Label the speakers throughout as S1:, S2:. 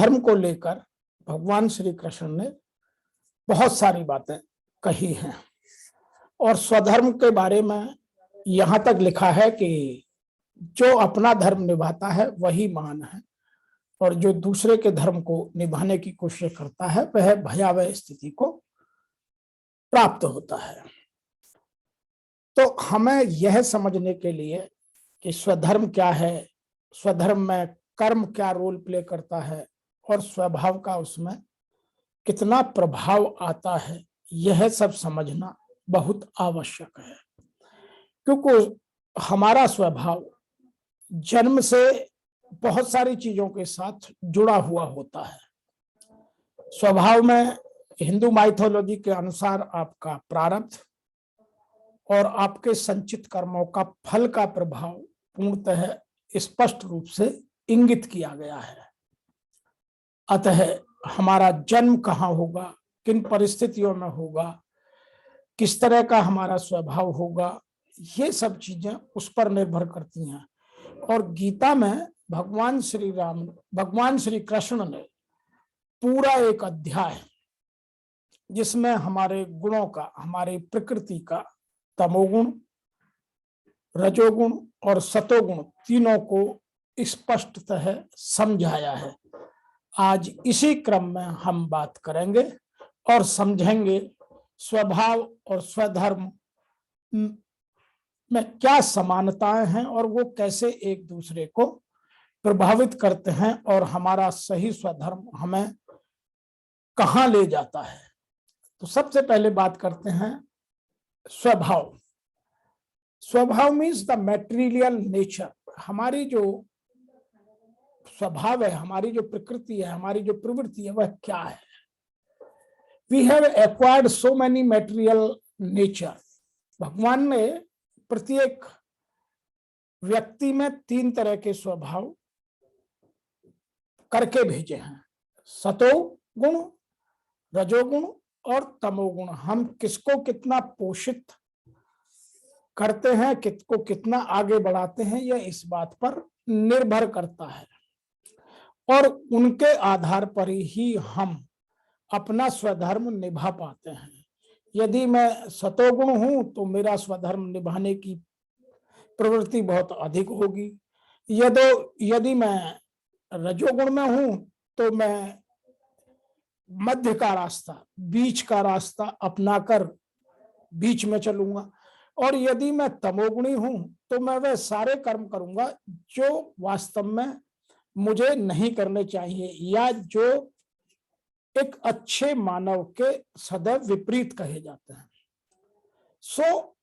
S1: धर्म को लेकर भगवान श्री कृष्ण ने बहुत सारी बातें कही हैं और स्वधर्म के बारे में यहाँ तक लिखा है कि जो अपना धर्म निभाता है वही महान है और जो दूसरे के धर्म को निभाने की कोशिश करता है वह भयावह स्थिति को प्राप्त होता है। तो हमें यह समझने के लिए कि स्वधर्म क्या है, स्वधर्म में कर्म क्या रोल प्ले करता है और स्वभाव का उसमें कितना प्रभाव आता है, यह सब समझना बहुत आवश्यक है। क्योंकि हमारा स्वभाव जन्म से बहुत सारी चीजों के साथ जुड़ा हुआ होता है। स्वभाव में हिंदू माइथोलॉजी के अनुसार आपका प्रारब्ध और आपके संचित कर्मों का फल का प्रभाव पूर्णतः स्पष्ट रूप से इंगित किया गया है। अतः हमारा जन्म कहाँ होगा, किन परिस्थितियों में होगा, किस तरह का हमारा स्वभाव होगा, ये सब चीजें उस पर निर्भर करती हैं। और गीता में भगवान श्री कृष्ण ने पूरा एक अध्याय जिसमें हमारे गुणों का, हमारी प्रकृति का, तमोगुण, रजोगुण और सतोगुण तीनों को स्पष्टतः समझाया है। आज इसी क्रम में हम बात करेंगे और समझेंगे स्वभाव और स्वधर्म में क्या समानताएं हैं और वो कैसे एक दूसरे को प्रभावित करते हैं और हमारा सही स्वधर्म हमें कहाँ ले जाता है। तो सबसे पहले बात करते हैं स्वभाव। स्वभाव मीन्स द मैटेरियल नेचर। हमारी जो स्वभाव है, हमारी जो प्रकृति है, हमारी जो प्रवृत्ति है, वह क्या है। We have acquired so many material nature. भगवान ने प्रत्येक व्यक्ति में 3 तरह के स्वभाव करके भेजे हैं, सतोगुण, रजोगुण और तमोगुण। हम किसको कितना पोषित करते हैं, किसको कितना आगे बढ़ाते हैं, यह इस बात पर निर्भर करता है और उनके आधार पर ही हम अपना स्वधर्म निभा पाते हैं। यदि मैं सतोगुण हूं तो मेरा स्वधर्म निभाने की प्रवृत्ति बहुत अधिक होगी। यदि मैं रजोगुण में हूं तो मैं मध्य का रास्ता, बीच का रास्ता अपनाकर बीच में चलूंगा। और यदि मैं तमोगुणी हूं तो मैं वह सारे कर्म करूंगा जो वास्तव में मुझे नहीं करने चाहिए या जो एक अच्छे मानव के सदैव विपरीत कहे जाते हैं। So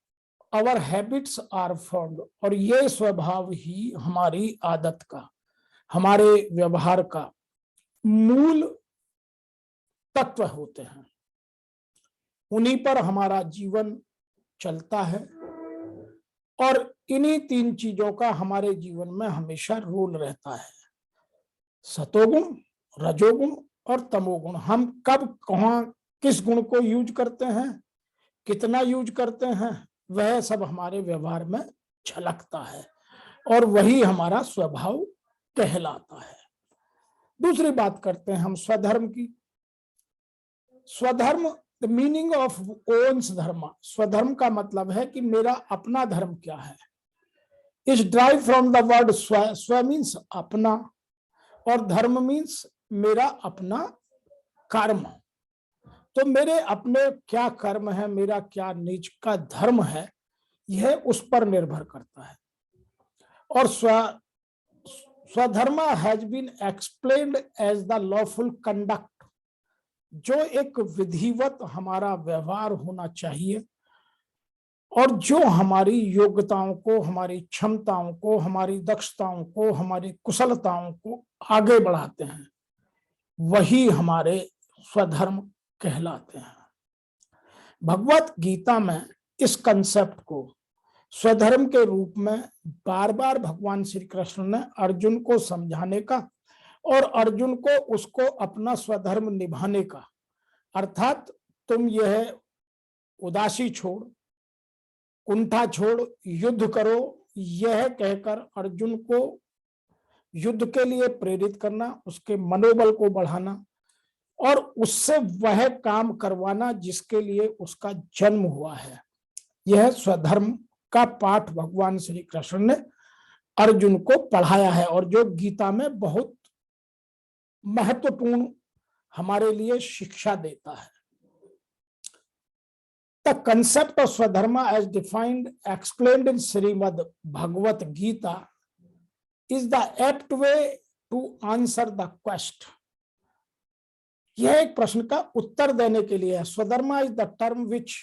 S1: our habits are formed. और ये स्वभाव ही हमारी आदत का, हमारे व्यवहार का मूल तत्व होते हैं। उन्हीं पर हमारा जीवन चलता है और इन्हीं 3 चीजों का हमारे जीवन में हमेशा रोल रहता है, सतोगुण, रजोगुण और तमोगुण। हम कब कहाँ किस गुण को यूज करते हैं, कितना यूज करते हैं, वह सब हमारे व्यवहार में झलकता है और वही हमारा स्वभाव कहलाता है। दूसरी बात करते हैं हम स्वधर्म की। स्वधर्म, द मीनिंग ऑफ ओन्स धर्म। स्वधर्म का मतलब है कि मेरा अपना धर्म क्या है। Is drive from the word स्व। स्व मीन्स अपना और धर्म मीन्स मेरा अपना कर्म। तो मेरे अपने क्या कर्म है, मेरा क्या निज का धर्म है, यह उस पर निर्भर करता है। और स्वधर्म has been explained as the lawful conduct, जो एक विधिवत हमारा व्यवहार होना चाहिए और जो हमारी योग्यताओं को, हमारी क्षमताओं को, हमारी दक्षताओं को, हमारी कुशलताओं को आगे बढ़ाते हैं, वही हमारे स्वधर्म कहलाते हैं। भगवत गीता में इस कंसेप्ट को स्वधर्म के रूप में बार बार भगवान श्री कृष्ण ने अर्जुन को समझाने का और अर्जुन को उसको अपना स्वधर्म निभाने का, अर्थात तुम यह उदासी छोड़, कुंठा छोड़, युद्ध करो, यह कहकर अर्जुन को युद्ध के लिए प्रेरित करना, उसके मनोबल को बढ़ाना और उससे वह काम करवाना जिसके लिए उसका जन्म हुआ है। यह स्वधर्म का पाठ भगवान श्री कृष्ण ने अर्जुन को पढ़ाया है और जो गीता में बहुत महत्वपूर्ण हमारे लिए शिक्षा देता है। The concept of Swadharma as defined, explained in Srimad Bhagavad Gita is the apt way to answer the question. यह एक प्रश्न का उत्तर देने के लिए है। Swadharma is the term which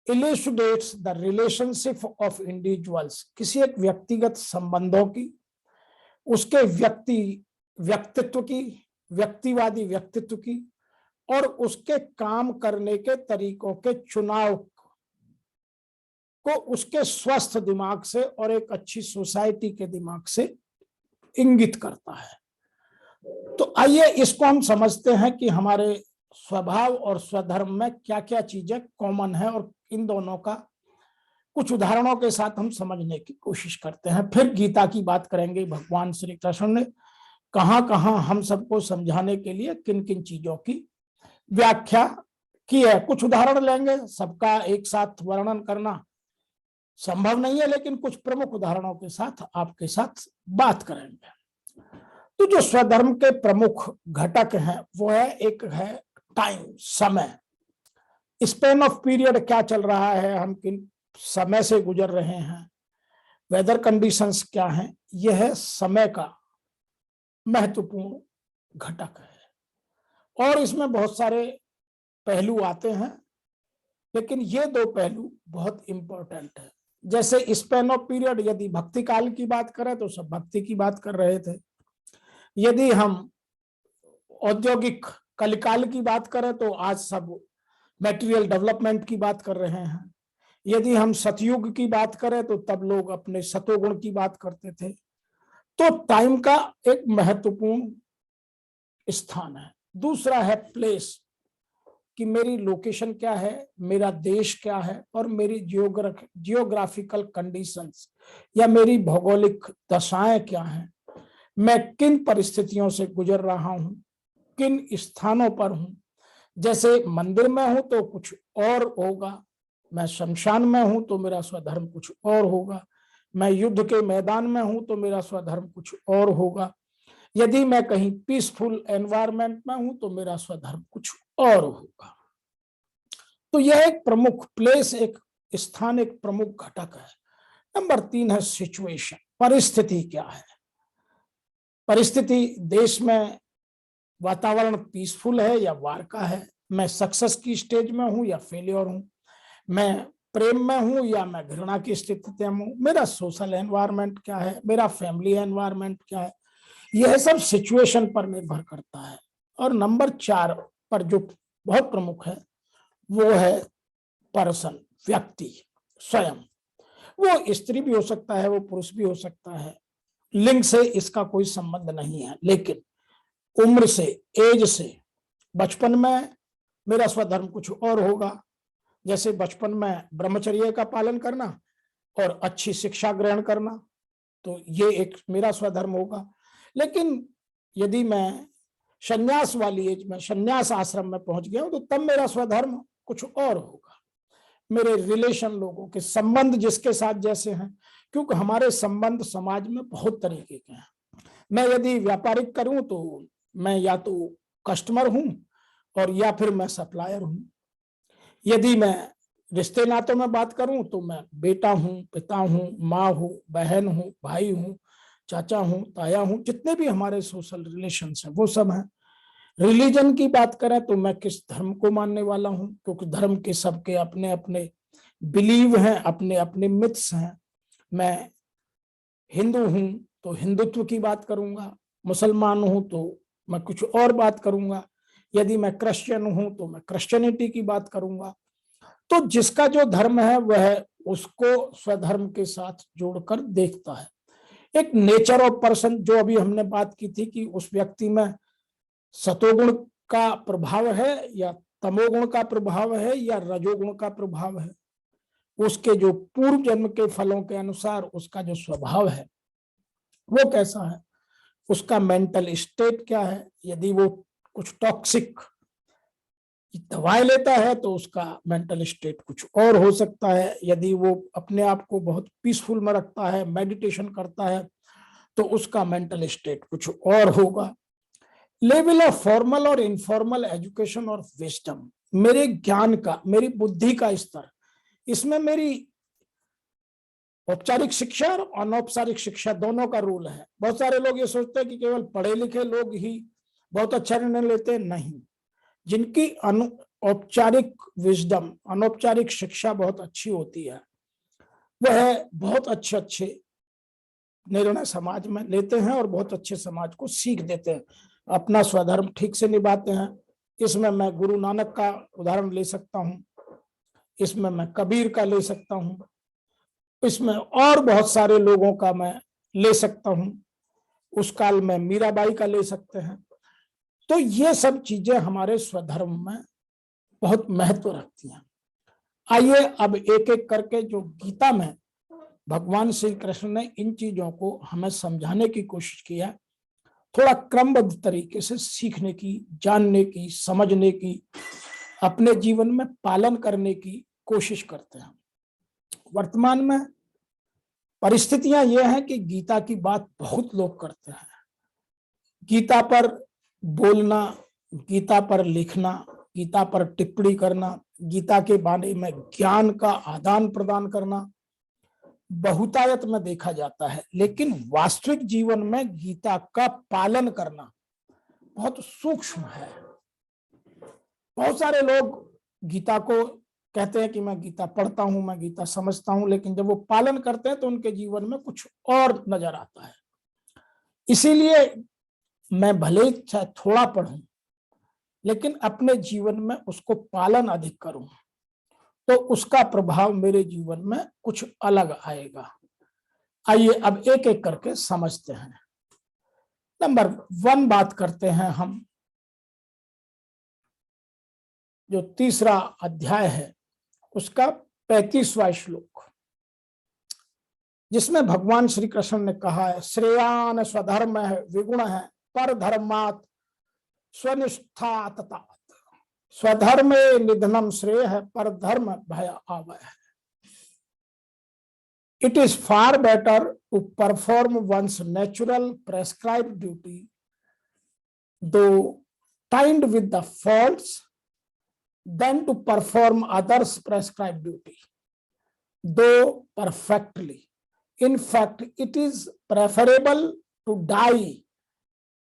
S1: elucidates the relationship of individuals, किसी एक व्यक्तिगत संबंधों की, उसके व्यक्तित्व की, व्यक्तिवादी व्यक्तित्व की और उसके काम करने के तरीकों के चुनाव को उसके स्वस्थ दिमाग से और एक अच्छी सोसाइटी के दिमाग से इंगित करता है। तो आइए इसको हम समझते हैं कि हमारे स्वभाव और स्वधर्म में क्या क्या चीजें कॉमन है और इन दोनों का कुछ उदाहरणों के साथ हम समझने की कोशिश करते हैं। फिर गीता की बात करेंगे, भगवान श्री कृष्ण ने कहां कहां हम सबको समझाने के लिए किन किन चीजों की व्याख्या की है। कुछ उदाहरण लेंगे, सबका एक साथ वर्णन करना संभव नहीं है, लेकिन कुछ प्रमुख उदाहरणों के साथ आपके साथ बात करेंगे। तो जो स्वधर्म के प्रमुख घटक हैं वो है, एक है टाइम, समय, स्पेन ऑफ पीरियड, क्या चल रहा है, हम किन समय से गुजर रहे हैं, वेदर कंडीशंस क्या हैं, यह है समय का महत्वपूर्ण घटक है। और इसमें बहुत सारे पहलू आते हैं, लेकिन ये दो पहलू बहुत इंपॉर्टेंट है। जैसे स्पेन ऑफ पीरियड, यदि भक्ति काल की बात करें तो सब भक्ति की बात कर रहे थे। यदि हम औद्योगिक कलिकाल की बात करें तो आज सब मटेरियल डेवलपमेंट की बात कर रहे हैं। यदि हम सतयुग की बात करें तो तब लोग अपने सतोगुण की बात करते थे। तो टाइम का एक महत्वपूर्ण स्थान है। दूसरा है प्लेस, कि मेरी लोकेशन क्या है, मेरा देश क्या है और मेरी जियोग्राफिकल कंडीशंस या मेरी भौगोलिक दशाएं क्या हैं, मैं किन परिस्थितियों से गुजर रहा हूं, किन स्थानों पर हूं। जैसे मंदिर में हूं तो कुछ और होगा, मैं शमशान में हूं तो मेरा स्वधर्म कुछ और होगा, मैं युद्ध के मैदान में हूं तो मेरा स्वधर्म कुछ और होगा, यदि मैं कहीं पीसफुल एनवायरनमेंट में हूं तो मेरा स्वधर्म कुछ और होगा। तो यह एक प्रमुख प्लेस, एक स्थान, एक प्रमुख घटक है। नंबर 3 है सिचुएशन, परिस्थिति क्या है। परिस्थिति, देश में वातावरण पीसफुल है या वार का है, मैं सक्सेस की स्टेज में हूं या फेलियर हूं, मैं प्रेम में हूं या मैं घृणा की स्थिति में हूं, मेरा सोशल एनवायरनमेंट क्या है, मेरा फैमिली एनवायरनमेंट क्या है, यह सब सिचुएशन पर निर्भर करता है। और नंबर 4 पर जो बहुत प्रमुख है वो है पर्सन, व्यक्ति स्वयं। वो स्त्री भी हो सकता है, वो पुरुष भी हो सकता है, लिंग से इसका कोई संबंध नहीं है, लेकिन उम्र से, एज से, बचपन में मेरा स्वधर्म कुछ और होगा। जैसे बचपन में ब्रह्मचर्य का पालन करना और अच्छी शिक्षा ग्रहण करना, तो ये एक मेरा स्वधर्म होगा। लेकिन यदि मैं संन्यास वाली एज में, संन्यास आश्रम में पहुंच गया हूं तो तब मेरा स्वधर्म कुछ और होगा। मेरे रिलेशन, लोगों के संबंध जिसके साथ जैसे हैं, क्योंकि हमारे संबंध समाज में बहुत तरीके के हैं। मैं यदि व्यापारिक करूं तो मैं या तो कस्टमर हूं और या फिर मैं सप्लायर हूं। यदि मैं रिश्ते नातों में बात करूं तो मैं बेटा हूं, पिता हूं, माँ हूं, बहन हूं, भाई हूं, चाचा हूं, ताया हूं, जितने भी हमारे सोशल रिलेशंस हैं वो सब हैं। रिलीजन की बात करें तो मैं किस धर्म को मानने वाला हूं, क्योंकि धर्म के सबके अपने अपने बिलीव हैं, अपने अपने मिथ्स हैं। मैं हिंदू हूं तो हिंदुत्व की बात करूंगा, मुसलमान हूं तो मैं कुछ और बात करूंगा, यदि मैं क्रिश्चियन हूं तो मैं क्रिश्चियनिटी की बात करूंगा। तो जिसका जो धर्म है वह उसको स्वधर्म के साथ जोड़कर देखता है। एक नेचर ऑफ पर्सन, जो अभी हमने बात की थी कि उस व्यक्ति में सतोगुण का प्रभाव है या तमोगुण का प्रभाव है या रजोगुण का प्रभाव है, उसके जो पूर्व जन्म के फलों के अनुसार उसका जो स्वभाव है वो कैसा है। उसका मेंटल स्टेट क्या है। यदि वो कुछ टॉक्सिक दवाएं लेता है तो उसका मेंटल स्टेट कुछ और हो सकता है। यदि वो अपने आप को बहुत पीसफुल में रखता है, मेडिटेशन करता है, तो उसका मेंटल स्टेट कुछ और होगा। लेवल ऑफ फॉर्मल और इनफॉर्मल एजुकेशन और विजडम, मेरे ज्ञान का, मेरी बुद्धि का स्तर, इसमें मेरी औपचारिक शिक्षा और अनौपचारिक शिक्षा दोनों का रोल है। बहुत सारे लोग ये सोचते हैं कि केवल पढ़े लिखे लोग ही बहुत अच्छा निर्णय लेते हैं। नहीं, जिनकी औपचारिक विजडम, अनौपचारिक शिक्षा बहुत अच्छी होती है, वह बहुत अच्छे अच्छे निर्णय समाज में लेते हैं और बहुत अच्छे समाज को सीख देते हैं, अपना स्वधर्म ठीक से निभाते हैं। इसमें मैं गुरु नानक का उदाहरण ले सकता हूँ, इसमें मैं कबीर का ले सकता हूँ, इसमें और बहुत सारे लोगों का मैं ले सकता हूँ, उस काल में मीराबाई का ले सकते हैं। तो ये सब चीजें हमारे स्वधर्म में बहुत महत्व रखती हैं। आइए अब एक एक करके, जो गीता में भगवान श्री कृष्ण ने इन चीजों को हमें समझाने की कोशिश किया, थोड़ा क्रमबद्ध तरीके से सीखने की, जानने की, समझने की, अपने जीवन में पालन करने की कोशिश करते हैं। वर्तमान में परिस्थितियां यह हैं कि गीता की बात बहुत लोग करते हैं। गीता पर बोलना, गीता पर लिखना, गीता पर टिप्पणी करना, गीता के बारे में ज्ञान का आदान प्रदान करना बहुतायत में देखा जाता है, लेकिन वास्तविक जीवन में गीता का पालन करना बहुत सूक्ष्म है। बहुत सारे लोग गीता को कहते हैं कि मैं गीता पढ़ता हूं, मैं गीता समझता हूं, लेकिन जब वो पालन करते हैं तो उनके जीवन में कुछ और नजर आता है। इसीलिए मैं भले चाहे थोड़ा पढ़ूं, लेकिन अपने जीवन में उसको पालन अधिक करूं, तो उसका प्रभाव मेरे जीवन में कुछ अलग आएगा। आइए अब एक एक करके समझते हैं। नंबर 1 बात करते हैं हम, जो तीसरा अध्याय है उसका 35वां श्लोक, जिसमें भगवान श्री कृष्ण ने कहा है, श्रेयान स्वधर्म है विगुण है पर धर्मात् स्वनिष्ठा तथा स्वधर्मे निधनम श्रेय है पर धर्म भय आवय है। It is far better to perform one's natural prescribed duty, though timed with the faults, than to perform others' prescribed duty, though perfectly. In fact, it is preferable to die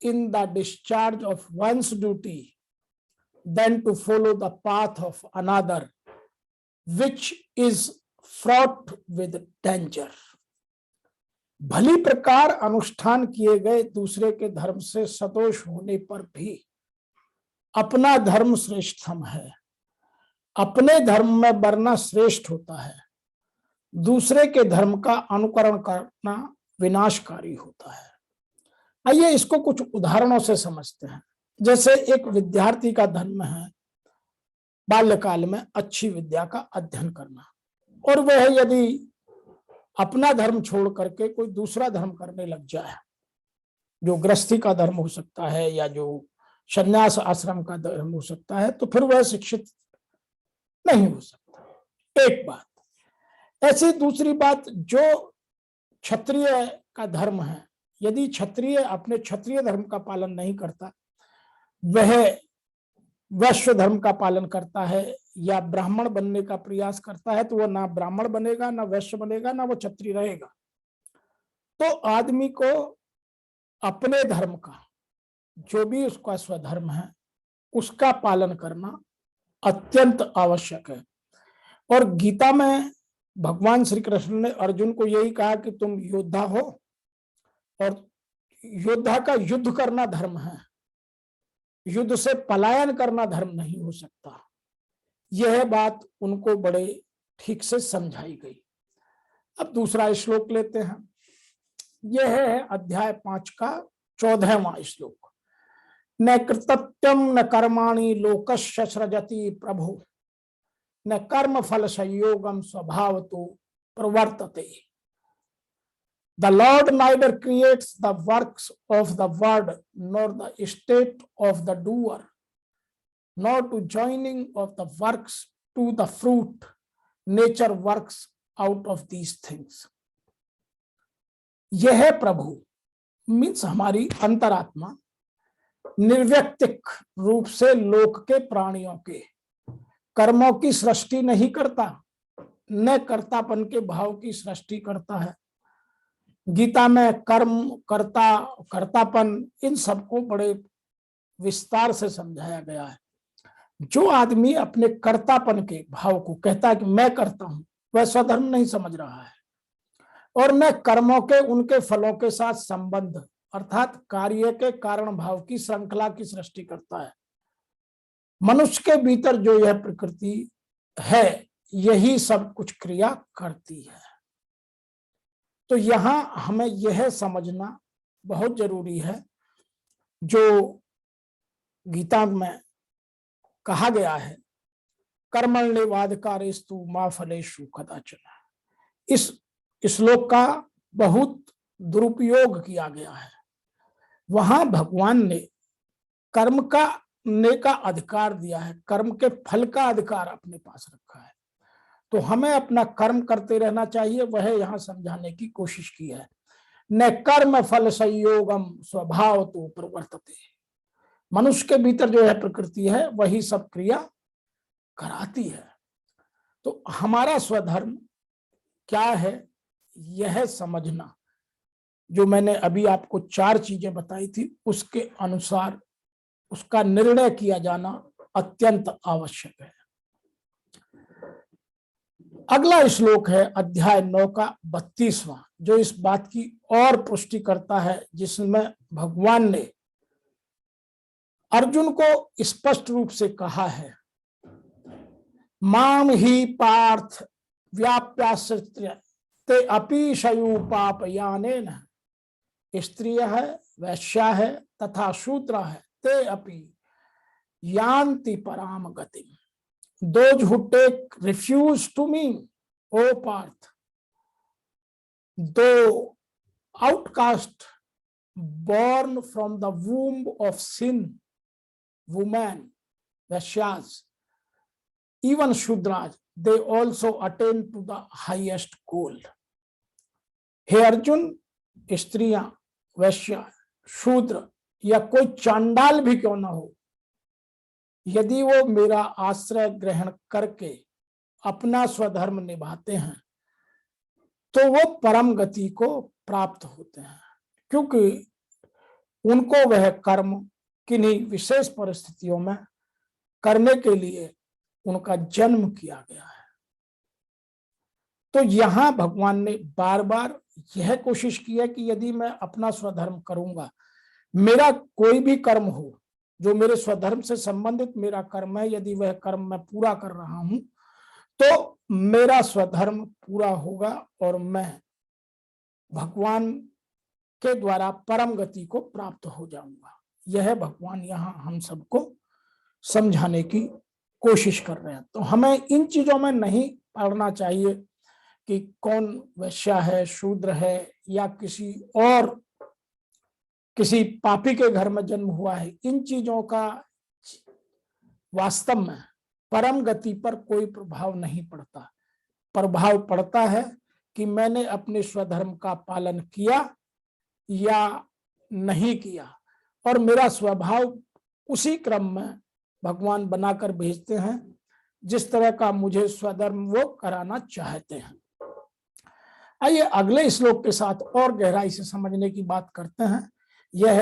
S1: in the discharge of one's duty than to follow the path of another, which is fraught with danger. भली प्रकार अनुष्ठान किए गए दूसरे के धर्म से सदोष होने पर भी अपना धर्म श्रेष्ठतम है। अपने धर्म में बढ़ना श्रेष्ठ होता है, दूसरे के धर्म का अनुकरण करना विनाशकारी होता है। आइए इसको कुछ उदाहरणों से समझते हैं। जैसे एक विद्यार्थी का धर्म है बाल्यकाल में अच्छी विद्या का अध्ययन करना, और वह यदि अपना धर्म छोड़ करके कोई दूसरा धर्म करने लग जाए, जो गृहस्थी का धर्म हो सकता है या जो संन्यास आश्रम का धर्म हो सकता है, तो फिर वह शिक्षित नहीं हो सकता। एक बात ऐसी। दूसरी बात, जो क्षत्रिय का धर्म है, यदि क्षत्रिय अपने क्षत्रिय धर्म का पालन नहीं करता, वह वैश्य धर्म का पालन करता है या ब्राह्मण बनने का प्रयास करता है, तो वह ना ब्राह्मण बनेगा, ना वैश्य बनेगा, ना वो क्षत्रिय रहेगा। तो आदमी को अपने धर्म का, जो भी उसका स्वधर्म है, उसका पालन करना अत्यंत आवश्यक है। और गीता में भगवान श्री कृष्ण ने अर्जुन को यही कहा कि तुम योद्धा हो, और योद्धा का युद्ध करना धर्म है, युद्ध से पलायन करना धर्म नहीं हो सकता। यह बात उनको बड़े ठीक से समझाई गई। अब दूसरा श्लोक लेते हैं। यह है अध्याय 5 का 14वां श्लोक। न कृतत्यम न कर्माणि लोकस्य सृजति प्रभु, न कर्म फल संयोगम स्वभावतो प्रवर्तते। The Lord neither creates the works of the word nor the state of the doer, nor to joining of the works to the fruit. Nature works out of these things. यह प्रभु मीन्स हमारी अंतरात्मा निर्व्यक्तिक रूप से लोक के प्राणियों के कर्मों की सृष्टि नहीं करता, न कर्तापन के भाव की सृष्टि करता है। गीता में कर्म, कर्ता, कर्तापन इन सबको बड़े विस्तार से समझाया गया है। जो आदमी अपने कर्तापन के भाव को कहता है कि मैं करता हूं, वह स्वधर्म नहीं समझ रहा है और न कर्मों के उनके फलों के साथ संबंध अर्थात कार्य के कारण भाव की श्रृंखला की सृष्टि करता है। मनुष्य के भीतर जो यह प्रकृति है यही सब कुछ क्रिया करती है। तो यहां हमें यह समझना बहुत जरूरी है जो गीता में कहा गया है, कर्मण्येवाधिकारेस्तु मा फलेषु कदाचन। इस श्लोक का बहुत दुरुपयोग किया गया है। वहां भगवान ने कर्म का अधिकार दिया है, कर्म के फल का अधिकार अपने पास रखा है। तो हमें अपना कर्म करते रहना चाहिए, वह यहां समझाने की कोशिश की है। न कर्म फल संयोगम स्वभाव तो प्रवर्तते। मनुष्य के भीतर जो है प्रकृति है वही सब क्रिया कराती है। तो हमारा स्वधर्म क्या है यह समझना, जो मैंने अभी आपको 4 चीजें बताई थी, उसके अनुसार उसका निर्णय किया जाना अत्यंत आवश्यक है। अगला श्लोक है अध्याय 9 का 32वां, जो इस बात की और पुष्टि करता है, जिसमें भगवान ने अर्जुन को स्पष्ट रूप से कहा है, माम ही पार्थ व्याप्याश्रित्य ते अपि शयु पापयानेन। स्त्रिय है, वैश्या है तथा शूद्र है, ते अपि यान्ति पराम गतिम। Those who take refuge to me, O Parth, though outcast, born from the womb of sin, women, Vaishyas, even Shudras, they also attain to the highest goal. हे अर्जुन, स्त्रियां, वैश्या, शूद्र या कोई चांडाल भी क्यों ना हो, यदि वो मेरा आश्रय ग्रहण करके अपना स्वधर्म निभाते हैं तो वो परम गति को प्राप्त होते हैं, क्योंकि उनको वह कर्म किन्हीं विशेष परिस्थितियों में करने के लिए उनका जन्म किया गया है। तो यहां भगवान ने बार बार यह कोशिश की है कि यदि मैं अपना स्वधर्म करूंगा, मेरा कोई भी कर्म हो जो मेरे स्वधर्म से संबंधित मेरा कर्म है, यदि वह कर्म मैं पूरा कर रहा हूं तो मेरा स्वधर्म पूरा होगा और मैं भगवान के द्वारा परम गति को प्राप्त हो जाऊंगा। यह भगवान यहाँ हम सबको समझाने की कोशिश कर रहे हैं। तो हमें इन चीजों में नहीं पढ़ना चाहिए कि कौन वैश्या है, शूद्र है या किसी पापी के घर में जन्म हुआ है। इन चीजों का वास्तव में परम गति पर कोई प्रभाव नहीं पड़ता। प्रभाव पड़ता है कि मैंने अपने स्वधर्म का पालन किया या नहीं किया, और मेरा स्वभाव उसी क्रम में भगवान बनाकर भेजते हैं जिस तरह का मुझे स्वधर्म वो कराना चाहते हैं। आइए अगले श्लोक के साथ और गहराई से समझने की बात करते हैं। यह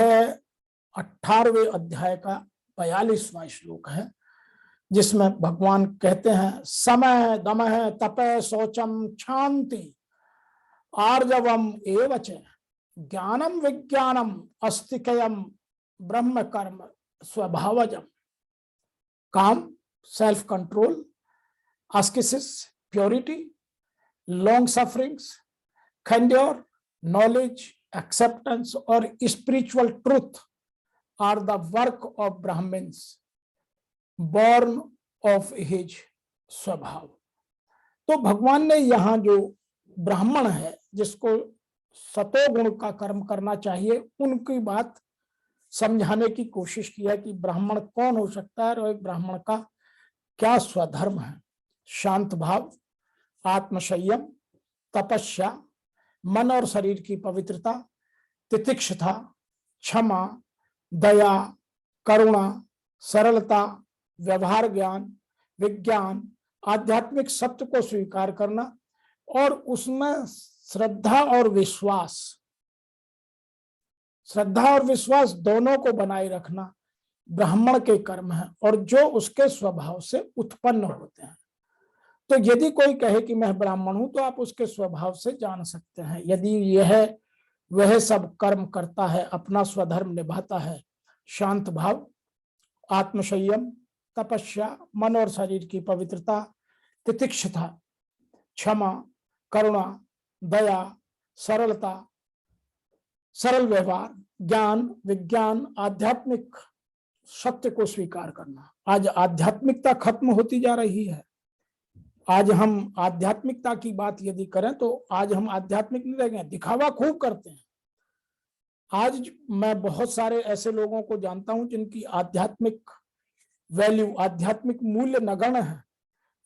S1: 18वें अध्याय का 42वां श्लोक है, जिसमें भगवान कहते हैं, समय दमः तपः शौचम क्षान्ति आर्जवम एवच ज्ञानम विज्ञानम अस्तिकयम ब्रह्म कर्म स्वभावजम। काम, self control, asceticism, purity, long sufferings, candor, knowledge, acceptance और spiritual truth are the work of Brahmins born of his स्वभाव। तो भगवान ने यहाँ जो ब्राह्मण है, जिसको सतोगुण का कर्म करना चाहिए, उनकी बात समझाने की कोशिश की है कि ब्राह्मण कौन हो सकता है और एक ब्राह्मण का क्या स्वधर्म है। शांत भाव, आत्मसंयम, तपस्या, मन और शरीर की पवित्रता, तितिक्षता, क्षमा, दया, करुणा, सरलता, व्यवहार ज्ञान, विज्ञान, आध्यात्मिक सत्य को स्वीकार करना और उसमें श्रद्धा और विश्वास, श्रद्धा और विश्वास दोनों को बनाए रखना ब्राह्मण के कर्म है और जो उसके स्वभाव से उत्पन्न होते हैं। तो यदि कोई कहे कि मैं ब्राह्मण हूं तो आप उसके स्वभाव से जान सकते हैं। यदि यह वह सब कर्म करता है, अपना स्वधर्म निभाता है, शांत भाव, आत्मसंयम, तपस्या, मन और शरीर की पवित्रता, तितिक्षता, क्षमा, करुणा, दया, सरलता, सरल व्यवहार, ज्ञान, विज्ञान, आध्यात्मिक सत्य को स्वीकार करना। आज आध्यात्मिकता खत्म होती जा रही है। आज हम आध्यात्मिकता की बात यदि करें तो आज हम आध्यात्मिक नहीं रह गए, दिखावा खूब करते हैं। आज मैं बहुत सारे ऐसे लोगों को जानता हूं जिनकी आध्यात्मिक वैल्यू, आध्यात्मिक मूल्य नगण्य है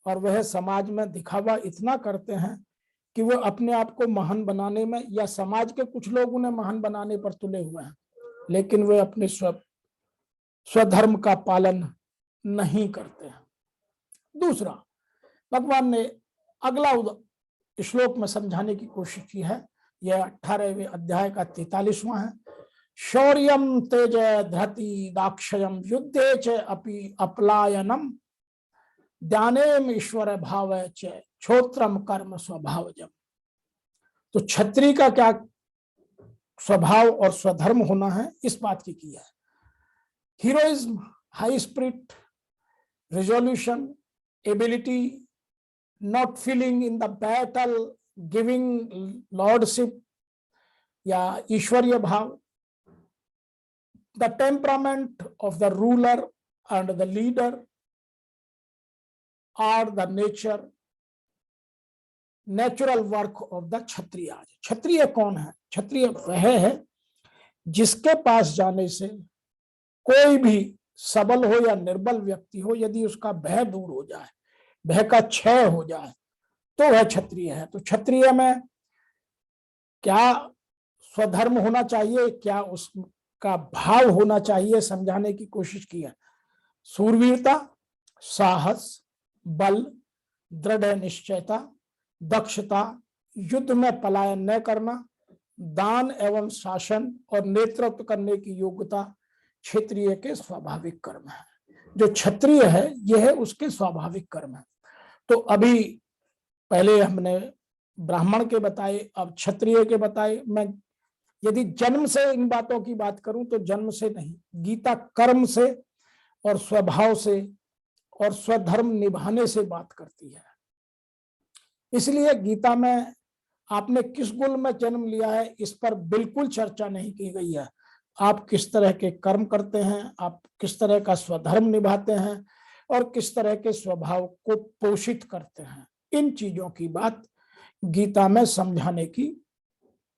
S1: और वह समाज में दिखावा इतना करते हैं कि वो अपने आप को महान बनाने में, या समाज के कुछ लोग उन्हें महान बनाने पर तुले हुए हैं, लेकिन वे अपने स्वधर्म का पालन नहीं करते हैं। दूसरा, भगवान ने अगला श्लोक में समझाने की कोशिश की है, यह 18वें अध्याय का 43वां है। शौर्यम तेज धृति दाक्षयम युद्धे च अपि अपलायनम ध्यानेम ईश्वर भाव च क्षोत्रम कर्म स्वभावजम। तो क्षत्रिय का क्या स्वभाव और स्वधर्म होना है, इस बात की किया है। Heroism, high spirit, resolution, ability, not feeling in the battle, giving lordship या ईश्वरीय भाव, the temperament of the ruler and the leader are the natural work of the क्षत्रिय। क्षत्रिय कौन है? क्षत्रिय वह है जिसके पास जाने से कोई भी सबल हो या निर्बल व्यक्ति हो, यदि उसका भय दूर हो जाए, भय का क्षय हो जाए, तो वह क्षत्रिय है। तो क्षत्रिय में क्या स्वधर्म होना चाहिए, क्या उसका भाव होना चाहिए, समझाने की कोशिश की है। शूरवीरता, साहस, बल, दृढ़ निश्चयता, दक्षता, युद्ध में पलायन न करना, दान एवं शासन और नेतृत्व करने की योग्यता क्षत्रिय के स्वाभाविक कर्म है। जो क्षत्रिय है यह उसके स्वाभाविक कर्म है। तो अभी पहले हमने ब्राह्मण के बताए, अब क्षत्रिय के बताए। मैं यदि जन्म से इन बातों की बात करूं तो जन्म से नहीं, गीता कर्म से और स्वभाव से और स्वधर्म निभाने से बात करती है। इसलिए गीता में आपने किस कुल में जन्म लिया है इस पर बिल्कुल चर्चा नहीं की गई है। आप किस तरह के कर्म करते हैं, आप किस तरह का स्वधर्म निभाते हैं और किस तरह के स्वभाव को पोषित करते हैं, इन चीजों की बात गीता में समझाने की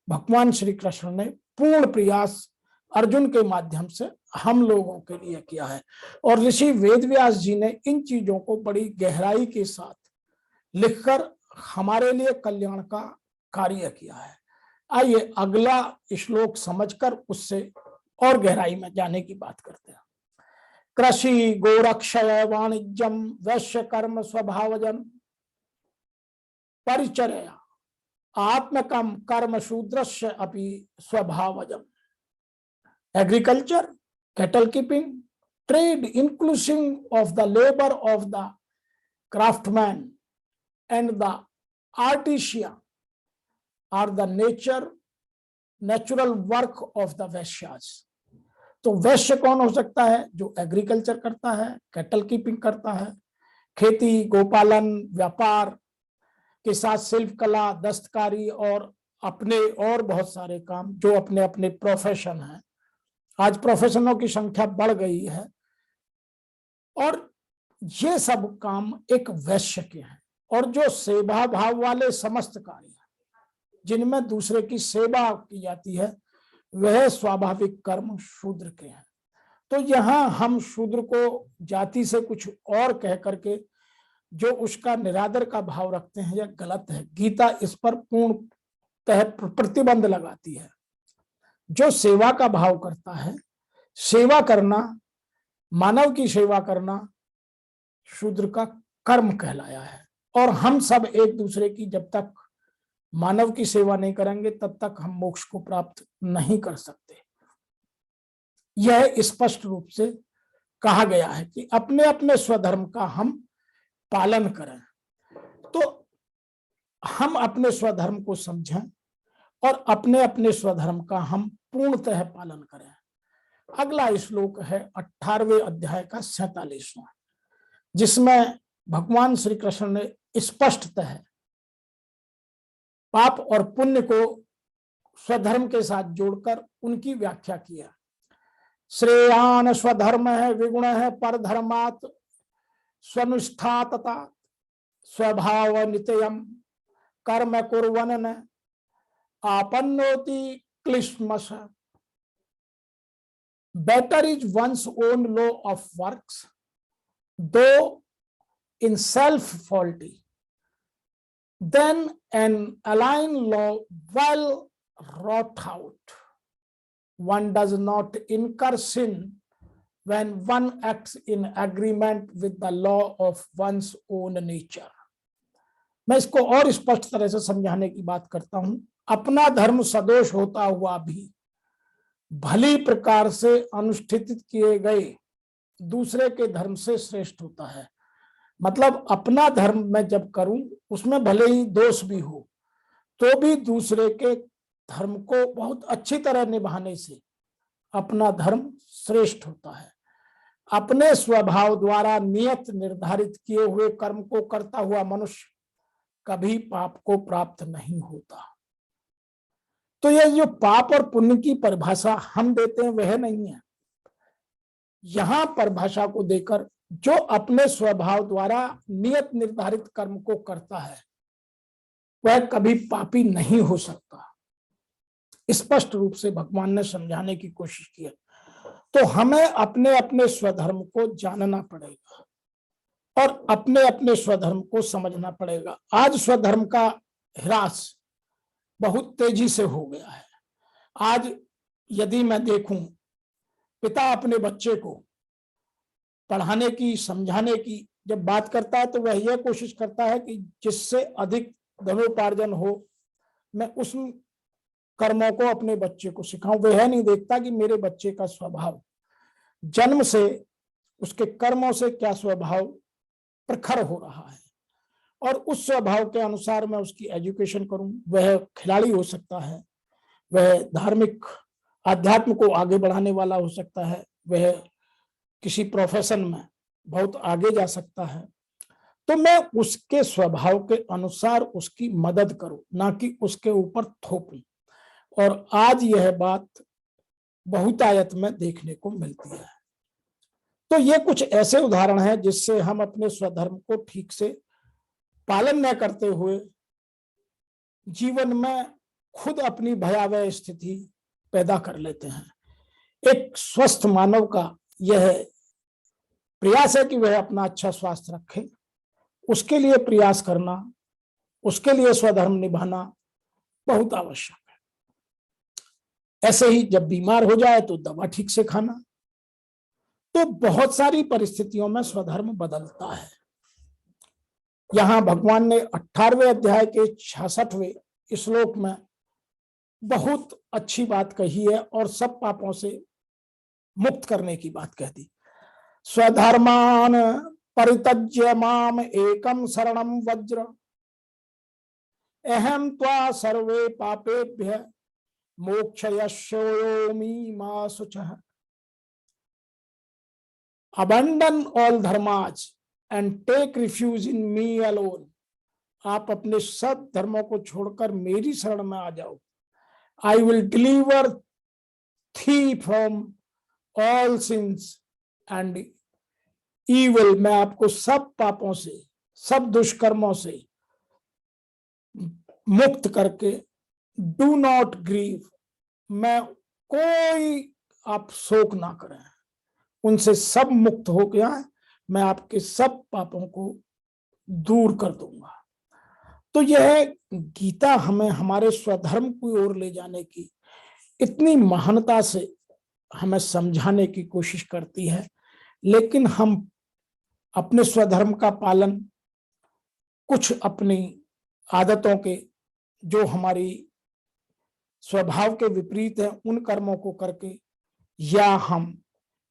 S1: भगवान श्री कृष्ण ने पूर्ण प्रयास अर्जुन के माध्यम से हम लोगों के लिए किया है। और ऋषि वेदव्यास जी ने इन चीजों को बड़ी गहराई के साथ लिखकर हमारे लिए कल्याण का कार्य किया है। आइए अगला श्लोक समझकर उससे और गहराई में जाने की बात करते हैं। कृषि गोरक्षय वाणिज्यम वैश्य कर्म स्वभावजन परिचर्या आत्मकम कर्म शूद्रस्य अपि स्वभावजम। Agriculture, cattle keeping, trade inclusive of the labour of the craftsman and the artisan are the natural work of the Vaishyas. तो वैश्य कौन हो सकता है? जो एग्रीकल्चर करता है, कैटल कीपिंग करता है, खेती, गोपालन, व्यापार के साथ शिल्प कला, दस्तकारी और अपने और बहुत सारे काम जो अपने अपने प्रोफेशन है। आज प्रोफेशनों की संख्या बढ़ गई है और ये सब काम एक वैश्य के हैं। और जो सेवा भाव वाले समस्त कार्य, जिनमें दूसरे की सेवा की जाती है, वह स्वाभाविक कर्म शूद्र के हैं। तो यहाँ हम शूद्र को जाति से कुछ और कह करके जो उसका निरादर का भाव रखते हैं, यह गलत है। गीता इस पर पूर्णतः प्रतिबंध लगाती है। जो सेवा का भाव करता है, सेवा करना, मानव की सेवा करना शूद्र का कर्म कहलाया है। और हम सब एक दूसरे की जब तक मानव की सेवा नहीं करेंगे तब तक हम मोक्ष को प्राप्त नहीं कर सकते। यह स्पष्ट रूप से कहा गया है कि अपने अपने स्वधर्म का हम पालन करें। तो हम अपने स्वधर्म को समझें और अपने अपने स्वधर्म का हम पूर्णतः पालन करें। अगला श्लोक है 18वें अध्याय का 47वां, जिसमें भगवान श्री कृष्ण ने स्पष्टतः पाप और पुण्य को स्वधर्म के साथ जोड़कर उनकी व्याख्या किया। श्रेयान स्वधर्म है विगुण है परधर्मात् स्वनुष्ठा तथा स्वभाव नित्यम कर्म कुर्वन् न आपन्नोति क्लिश्मश। Better is one's own law of works, though in self faulty, than an alien law well wrought out. One does not incur sin when one acts in agreement with the law of one's own nature. मैं इसको और स्पष्ट तरह से समझाने की बात करता हूं। अपना धर्म सदोष होता हुआ भी भली प्रकार से अनुष्ठित किए गए दूसरे के धर्म से श्रेष्ठ होता है। मतलब अपना धर्म मैं जब करूं उसमें भले ही दोष भी हो तो भी दूसरे के धर्म को बहुत अच्छी तरह निभाने से अपना धर्म श्रेष्ठ होता है। अपने स्वभाव द्वारा नियत निर्धारित किए हुए कर्म को करता हुआ मनुष्य कभी पाप को प्राप्त नहीं होता। तो यह जो पाप और पुण्य की परिभाषा हम देते हैं वह नहीं है। यहां परिभाषा को देकर जो अपने स्वभाव द्वारा नियत निर्धारित कर्म को करता है वह कभी पापी नहीं हो सकता। स्पष्ट रूप से भगवान ने समझाने की कोशिश की है। तो हमें अपने अपने स्वधर्म को जानना पड़ेगा और अपने अपने स्वधर्म को समझना पड़ेगा। आज स्वधर्म का ह्रास बहुत तेजी से हो गया है। आज यदि मैं देखूं, पिता अपने बच्चे को पढ़ाने की, समझाने की जब बात करता है तो वह यह कोशिश करता है कि जिससे अधिक धनोपार्जन हो मैं उस कर्मों को अपने बच्चे को सिखाऊं। वह नहीं देखता कि मेरे बच्चे का स्वभाव जन्म से, उसके कर्मों से क्या स्वभाव प्रखर हो रहा है और उस स्वभाव के अनुसार मैं उसकी एजुकेशन करूं। वह खिलाड़ी हो सकता है, वह धार्मिक आध्यात्म को आगे बढ़ाने वाला हो सकता है, वह किसी प्रोफेशन में बहुत आगे जा सकता है। तो मैं उसके स्वभाव के अनुसार उसकी मदद करूं, ना कि उसके ऊपर थोपूं। और आज यह बात बहुतायत में देखने को मिलती है। तो ये कुछ ऐसे उदाहरण हैं जिससे हम अपने स्वधर्म को ठीक से पालन न करते हुए जीवन में खुद अपनी भयावह स्थिति पैदा कर लेते हैं। एक स्वस्थ मानव का यह प्रयास है कि वह अपना अच्छा स्वास्थ्य रखे, उसके लिए प्रयास करना, उसके लिए स्वधर्म निभाना बहुत आवश्यक है। ऐसे ही जब बीमार हो जाए तो दवा ठीक से खाना। तो बहुत सारी परिस्थितियों में स्वधर्म बदलता है। यहां भगवान ने 18वें अध्याय के 66वें श्लोक में बहुत अच्छी बात कही है और सब पापों से मुक्त करने की बात कह दी। स्वधर्मान परित्यज्य माम एकम शरणम वज्र अहम त्वा सर्वे पापेभ्य मोक्षयिष्यामि मा शुचः। Abandon all dharmas and take refuge in me alone. आप अपने सब धर्मों को छोड़कर मेरी शरण में आ जाओ। I will deliver thee from all sins and evil. मैं आपको सब पापों से, सब दुष्कर्मों से मुक्त करके डू नॉट ग्रीव, मैं कोई आप शोक ना करें, उनसे सब मुक्त हो गया है, मैं आपके सब पापों को दूर कर दूंगा। तो यह गीता हमें हमारे स्वधर्म की ओर ले जाने की इतनी महानता से हमें समझाने की कोशिश करती है, लेकिन हम अपने स्वधर्म का पालन कुछ अपनी आदतों के, जो हमारी स्वभाव के विपरीत है, उन कर्मों को करके, या हम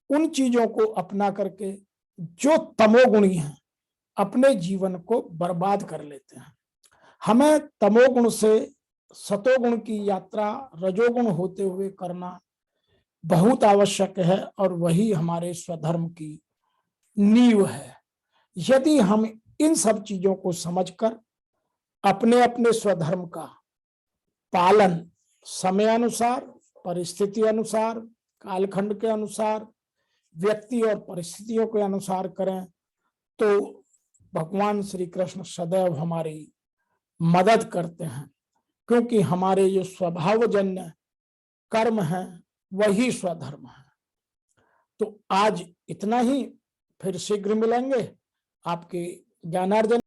S1: उन चीजों को अपना करके जो तमोगुणी हैं अपने जीवन को बर्बाद कर लेते हैं। हमें तमोगुण से सतोगुण की यात्रा रजोगुण होते हुए करना बहुत आवश्यक है, और वही हमारे स्वधर्म की नींव है। यदि हम इन सब चीजों को समझकर अपने अपने स्वधर्म का पालन समय अनुसार, परिस्थिति अनुसार, कालखंड के अनुसार, व्यक्ति और परिस्थितियों के अनुसार करें, तो भगवान श्री कृष्ण सदैव हमारी मदद करते हैं, क्योंकि हमारे जो स्वभावजन्य कर्म हैं वही स्वधर्म है। तो आज इतना ही, फिर शीघ्र मिलेंगे आपके ज्ञानार्जन